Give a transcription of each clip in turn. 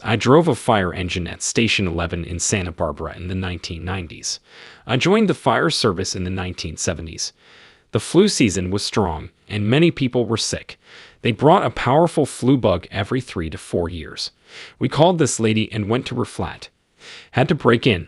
I drove a fire engine at Station 11 in Santa Barbara in the 1990s. I joined the fire service in the 1970s. The flu season was strong, and many people were sick. They brought a powerful flu bug every 3 to 4 years. We called this lady and went to her flat. Had to break in.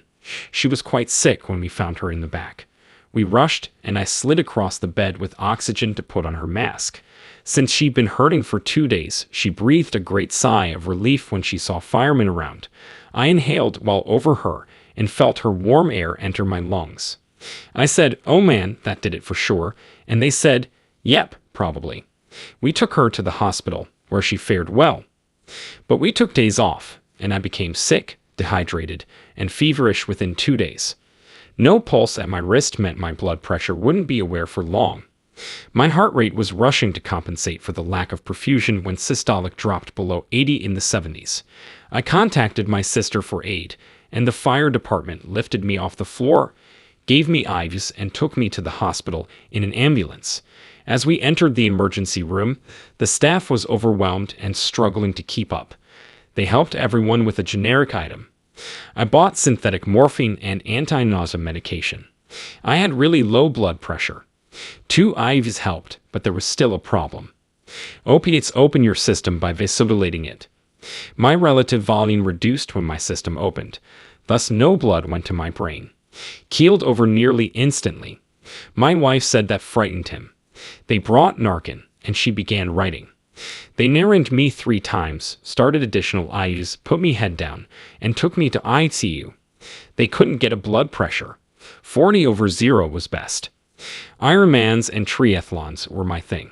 She was quite sick when we found her in the back. We rushed, and I slid across the bed with oxygen to put on her mask. Since she'd been hurting for 2 days, she breathed a great sigh of relief when she saw firemen around. I inhaled while over her and felt her warm air enter my lungs. I said, "Oh man, that did it for sure," and they said, "Yep, probably." We took her to the hospital, where she fared well. But we took days off, and I became sick, dehydrated, and feverish within 2 days. No pulse at my wrist meant my blood pressure wouldn't be aware for long. My heart rate was rushing to compensate for the lack of perfusion when systolic dropped below 80 in the 70s. I contacted my sister for aid, and the fire department lifted me off the floor, gave me IVs, and took me to the hospital in an ambulance. As we entered the emergency room, the staff was overwhelmed and struggling to keep up. They helped everyone with a generic item. I bought synthetic morphine and anti-nausea medication. I had really low blood pressure. 2 IVs helped, but there was still a problem. Opiates open your system by vasodilating it. My relative volume reduced when my system opened, thus no blood went to my brain. Keeled over nearly instantly. My wife said that frightened him. They brought Narcan, and she began writing. They narrowed me 3 times, started additional IVs, put me head down, and took me to ICU. They couldn't get a blood pressure. 40/0 was best. Ironmans and triathlons were my thing.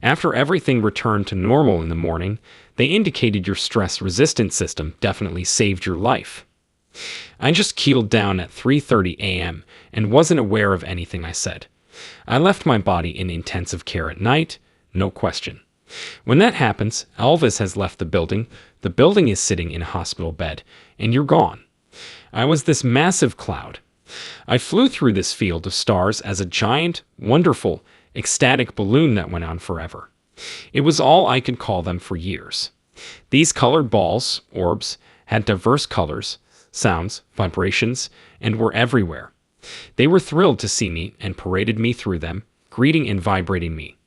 After everything returned to normal in the morning, they indicated your stress-resistant system definitely saved your life. I just keeled down at 3:30 a.m. and wasn't aware of anything I said. I left my body in intensive care at night, no question. When that happens, Elvis has left the building is sitting in a hospital bed, and you're gone. I was this massive cloud. I flew through this field of stars as a giant, wonderful, ecstatic balloon that went on forever. It was all I could call them for years. These colored balls, orbs, had diverse colors, sounds, vibrations, and were everywhere. They were thrilled to see me and paraded me through them, greeting and vibrating me.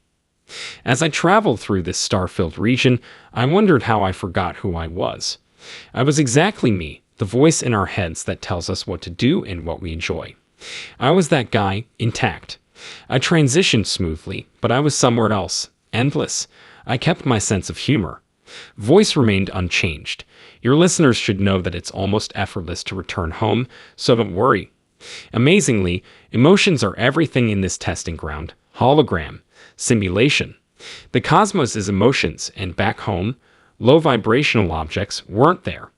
As I traveled through this star-filled region, I wondered how I forgot who I was. I was exactly me, the voice in our heads that tells us what to do and what we enjoy. I was that guy, intact. I transitioned smoothly, but I was somewhere else, endless. I kept my sense of humor. Voice remained unchanged. Your listeners should know that it's almost effortless to return home, so don't worry. Amazingly, emotions are everything in this testing ground, hologram, simulation. The cosmos is emotions, and back home, low vibrational objects weren't there.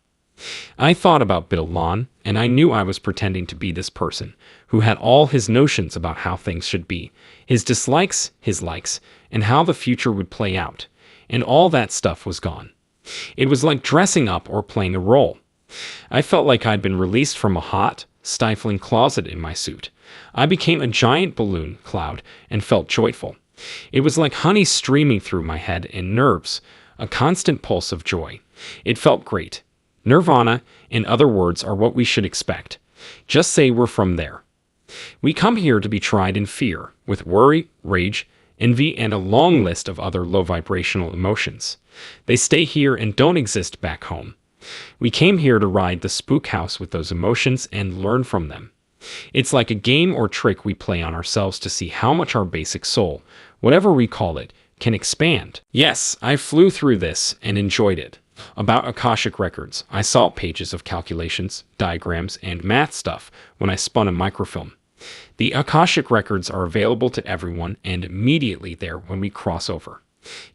I thought about Bill Lon, and I knew I was pretending to be this person, who had all his notions about how things should be, his dislikes, his likes, and how the future would play out, and all that stuff was gone. It was like dressing up or playing a role. I felt like I'd been released from a hot, stifling closet in my suit. I became a giant balloon cloud and felt joyful. It was like honey streaming through my head and nerves, a constant pulse of joy. It felt great. Nirvana, in other words, are what we should expect. Just say we're from there. We come here to be tried in fear, with worry, rage, envy, and a long list of other low vibrational emotions. They stay here and don't exist back home. We came here to ride the spook house with those emotions and learn from them. It's like a game or trick we play on ourselves to see how much our basic soul, whatever we call it, can expand. Yes, I flew through this and enjoyed it. About Akashic Records, I saw pages of calculations, diagrams, and math stuff when I spun a microfilm. The Akashic Records are available to everyone and immediately there when we cross over.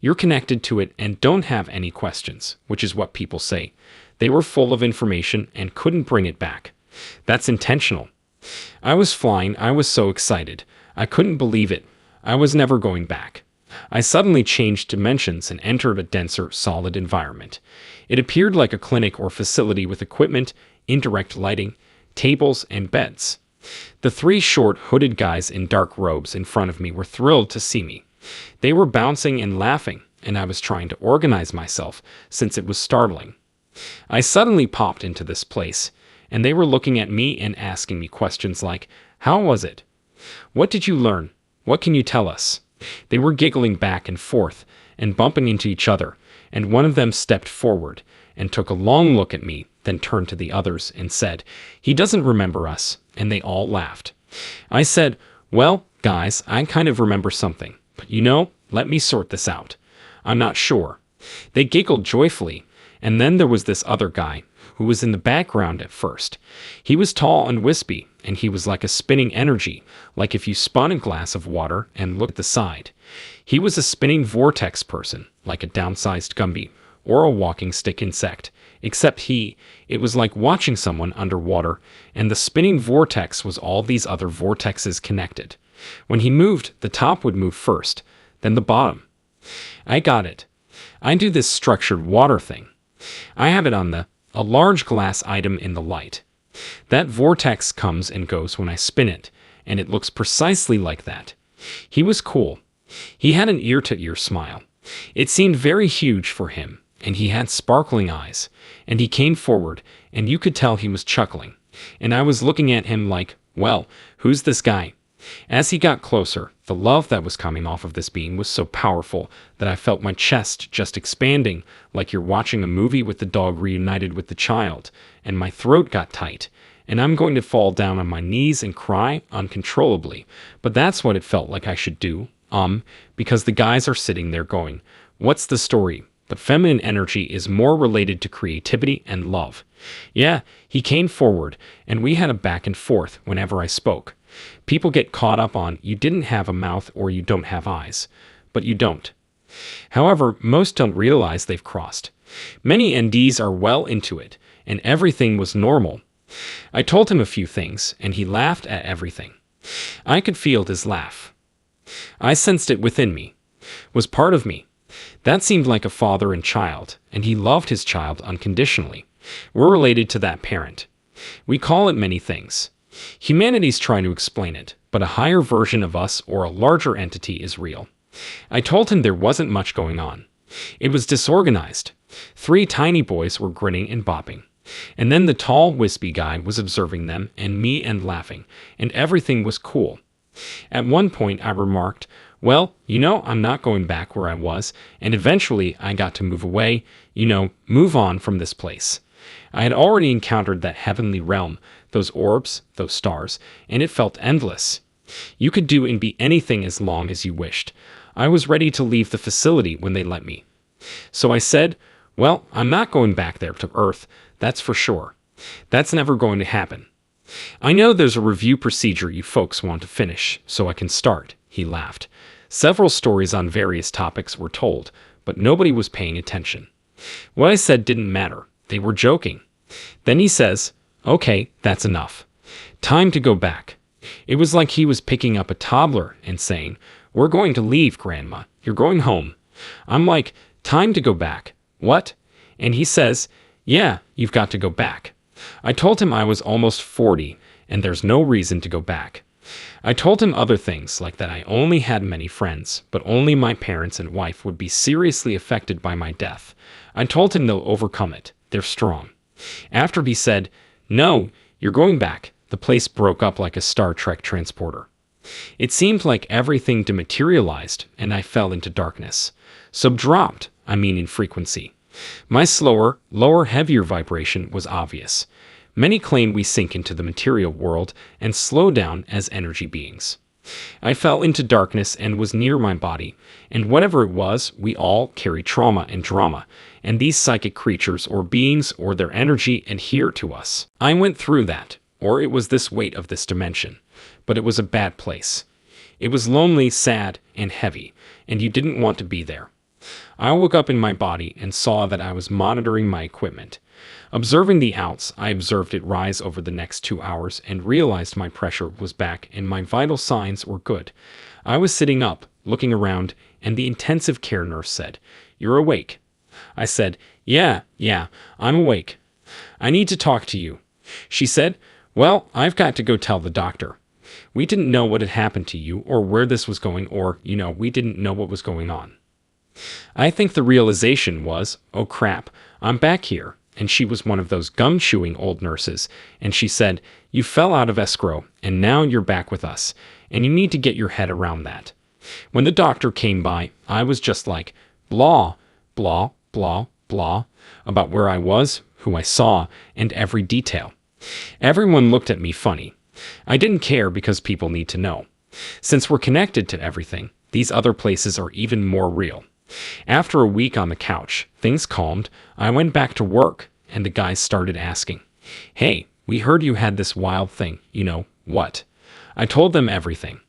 You're connected to it and don't have any questions, which is what people say. They were full of information and couldn't bring it back. That's intentional. I was flying. I was so excited. I couldn't believe it. I was never going back. I suddenly changed dimensions and entered a denser, solid environment. It appeared like a clinic or facility with equipment, indirect lighting, tables, and beds. The 3 short, hooded guys in dark robes in front of me were thrilled to see me. They were bouncing and laughing, and I was trying to organize myself since it was startling. I suddenly popped into this place, and they were looking at me and asking me questions like, "How was it? What did you learn? What can you tell us?" They were giggling back and forth and bumping into each other, and one of them stepped forward and took a long look at me, then turned to the others and said, "He doesn't remember us," and they all laughed. I said, "Well, guys, I kind of remember something, but let me sort this out. I'm not sure." They giggled joyfully, and then there was this other guy who was in the background at first. He was tall and wispy, and he was like a spinning energy, like if you spun a glass of water and looked at the side. He was a spinning vortex person, like a downsized Gumby or a walking stick insect, except it was like watching someone underwater, and the spinning vortex was all these other vortexes connected. When he moved, the top would move first, then the bottom. I got it. I do this structured water thing. I have it on a large glass item in the light. That vortex comes and goes when I spin it, and it looks precisely like that. He was cool. He had an ear-to-ear smile. It seemed very huge for him, and he had sparkling eyes, and he came forward, and you could tell he was chuckling. And I was looking at him like, well, who's this guy? As he got closer, the love that was coming off of this being was so powerful that I felt my chest just expanding, like you're watching a movie with the dog reunited with the child, and my throat got tight, and I'm going to fall down on my knees and cry uncontrollably. But that's what it felt like I should do, because the guys are sitting there going, "What's the story? But feminine energy is more related to creativity and love." Yeah, he came forward, and we had a back and forth whenever I spoke. People get caught up on you didn't have a mouth or you don't have eyes, but you don't. However, most don't realize they've crossed. Many NDs are well into it, and everything was normal. I told him a few things, and he laughed at everything. I could feel his laugh. I sensed it within me, was part of me. That seemed like a father and child, and he loved his child unconditionally. We're related to that parent. We call it many things. Humanity's trying to explain it, but a higher version of us or a larger entity is real. I told him there wasn't much going on. It was disorganized. 3 tiny boys were grinning and bopping. And then the tall, wispy guy was observing them and me and laughing, and everything was cool. At one point I remarked, "Well, I'm not going back where I was," and eventually I got to move away, move on from this place. I had already encountered that heavenly realm, those orbs, those stars, and it felt endless. You could do and be anything as long as you wished. I was ready to leave the facility when they let me. So I said, "Well, I'm not going back there to Earth, that's for sure. That's never going to happen. I know there's a review procedure you folks want to finish, so I can start." He laughed. Several stories on various topics were told, but nobody was paying attention. What I said didn't matter. They were joking. Then he says, "Okay, that's enough. Time to go back." It was like he was picking up a toddler and saying, "We're going to leave, Grandma. You're going home." I'm like, "Time to go back. What?" And he says, "Yeah, you've got to go back." I told him I was almost 40, and there's no reason to go back. I told him other things, like that I only had many friends, but only my parents and wife would be seriously affected by my death. I told him they'll overcome it. They're strong. After he said, "No, you're going back," the place broke up like a Star Trek transporter. It seemed like everything dematerialized, and I fell into darkness. Dropped, in frequency. My slower, lower, heavier vibration was obvious. Many claim we sink into the material world and slow down as energy beings. I fell into darkness and was near my body, and whatever it was, we all carry trauma and drama, and these psychic creatures or beings or their energy adhere to us. I went through that, or it was this weight of this dimension, but it was a bad place. It was lonely, sad, and heavy, and you didn't want to be there. I woke up in my body and saw that I was monitoring my equipment. Observing the outs, I observed it rise over the next 2 hours and realized my pressure was back and my vital signs were good. I was sitting up, looking around, and the intensive care nurse said, "You're awake." I said, Yeah, I'm awake. "I need to talk to you." She said, "Well, I've got to go tell the doctor. We didn't know what had happened to you or where this was going or, we didn't know what was going on." I think the realization was, oh crap, I'm back here, and she was one of those gum-chewing old nurses, and she said, "You fell out of escrow, and now you're back with us, and you need to get your head around that." When the doctor came by, I was just like, blah, blah, blah, blah, about where I was, who I saw, and every detail. Everyone looked at me funny. I didn't care because people need to know. Since we're connected to everything, these other places are even more real. After a week on the couch, things calmed. I went back to work, and the guys started asking, "Hey, we heard you had this wild thing, what?" I told them everything.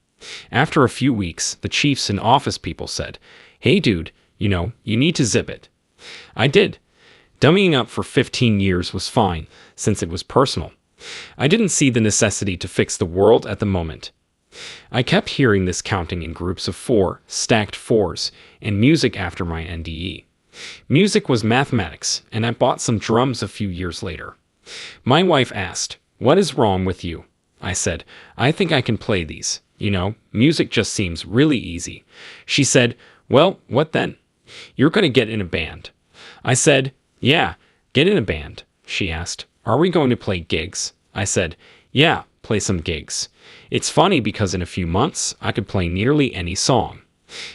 After a few weeks, the chiefs and office people said, "Hey dude, you need to zip it." I did. Dummying up for 15 years was fine, since it was personal. I didn't see the necessity to fix the world at the moment. I kept hearing this counting in groups of 4, stacked 4s, and music after my NDE. Music was mathematics, and I bought some drums a few years later. My wife asked, "What is wrong with you?" I said, "I think I can play these. Music just seems really easy." She said, "Well, what then? You're going to get in a band." I said, "Yeah, get in a band." She asked, "Are we going to play gigs?" I said, "Yeah, play some gigs." It's funny because in a few months, I could play nearly any song.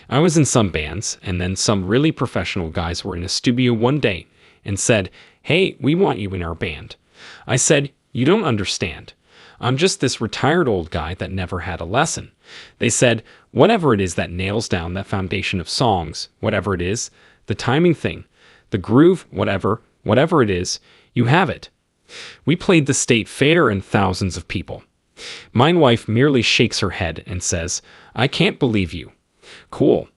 I was in some bands, and then some really professional guys were in a studio one day and said, "Hey, we want you in our band." I said, "You don't understand. I'm just this retired old guy that never had a lesson." They said, "Whatever it is that nails down that foundation of songs, whatever it is, the timing thing, the groove, whatever it is, you have it." We played the State Fair and thousands of people. My wife merely shakes her head and says, "I can't believe you." Cool.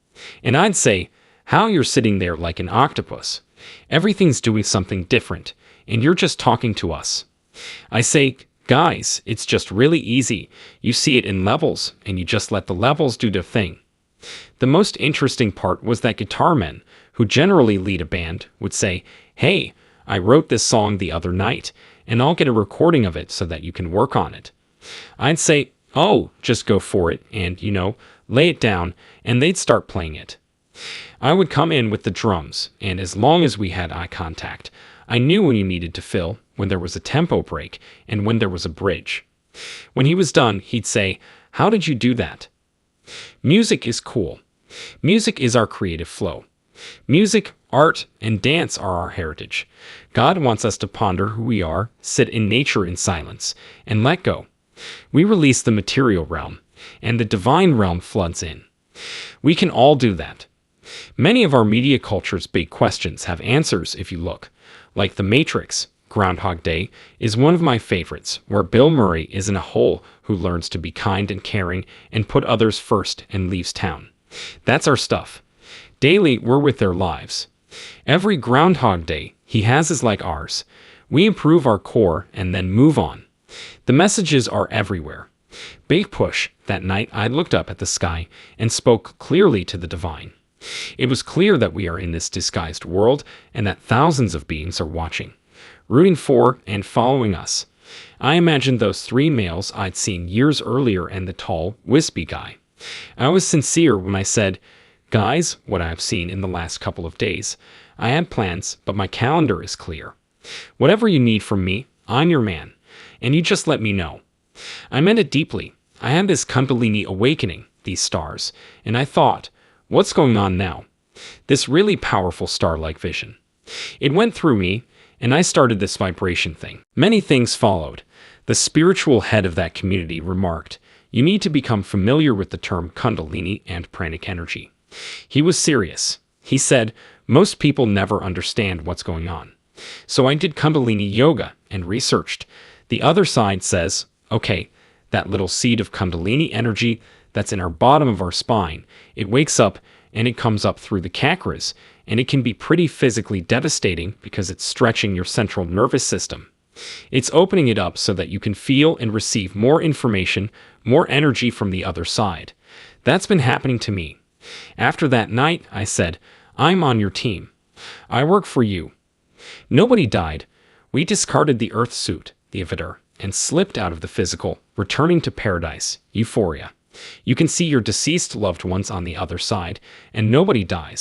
And I'd say, "How you're sitting there like an octopus. Everything's doing something different, and you're just talking to us." I say, "Guys, it's just really easy. You see it in levels, and you just let the levels do their thing." The most interesting part was that guitar men, who generally lead a band, would say, "Hey, I wrote this song the other night, and I'll get a recording of it so that you can work on it." I'd say, "Oh, just go for it, and, lay it down," and they'd start playing it. I would come in with the drums, and as long as we had eye contact, I knew when you needed to fill, when there was a tempo break, and when there was a bridge. When he was done, he'd say, "How did you do that?" Music is cool. Music is our creative flow. Music, art, and dance are our heritage. God wants us to ponder who we are, sit in nature in silence, and let go. We release the material realm, and the divine realm floods in. We can all do that. Many of our media culture's big questions have answers if you look. Like The Matrix, Groundhog Day is one of my favorites, where Bill Murray is in a hole who learns to be kind and caring and put others first and leaves town. That's our stuff. Daily, we're with their lives. Every Groundhog Day he has is like ours. We improve our core and then move on. The messages are everywhere. Big push. That night I looked up at the sky and spoke clearly to the divine. It was clear that we are in this disguised world and that thousands of beings are watching, rooting for and following us. I imagined those 3 males I'd seen years earlier and the tall, wispy guy. I was sincere when I said, "Guys, what I've seen in the last couple of days. I had plans, but my calendar is clear. Whatever you need from me, I'm your man, and you just let me know." I meant it deeply. I had this Kundalini awakening, these stars, and I thought, what's going on now? This really powerful star-like vision. It went through me, and I started this vibration thing. Many things followed. The spiritual head of that community remarked, "You need to become familiar with the term Kundalini and pranic energy." He was serious. He said, "Most people never understand what's going on." So I did Kundalini yoga and researched. The other side says, okay, that little seed of Kundalini energy that's in our bottom of our spine, it wakes up and it comes up through the chakras, and it can be pretty physically devastating because it's stretching your central nervous system. It's opening it up so that you can feel and receive more information, more energy from the other side. That's been happening to me. After that night, I said, "I'm on your team. I work for you." Nobody died. We discarded the earth suit, the avatar, and slipped out of the physical, returning to paradise, euphoria. You can see your deceased loved ones on the other side, and nobody dies.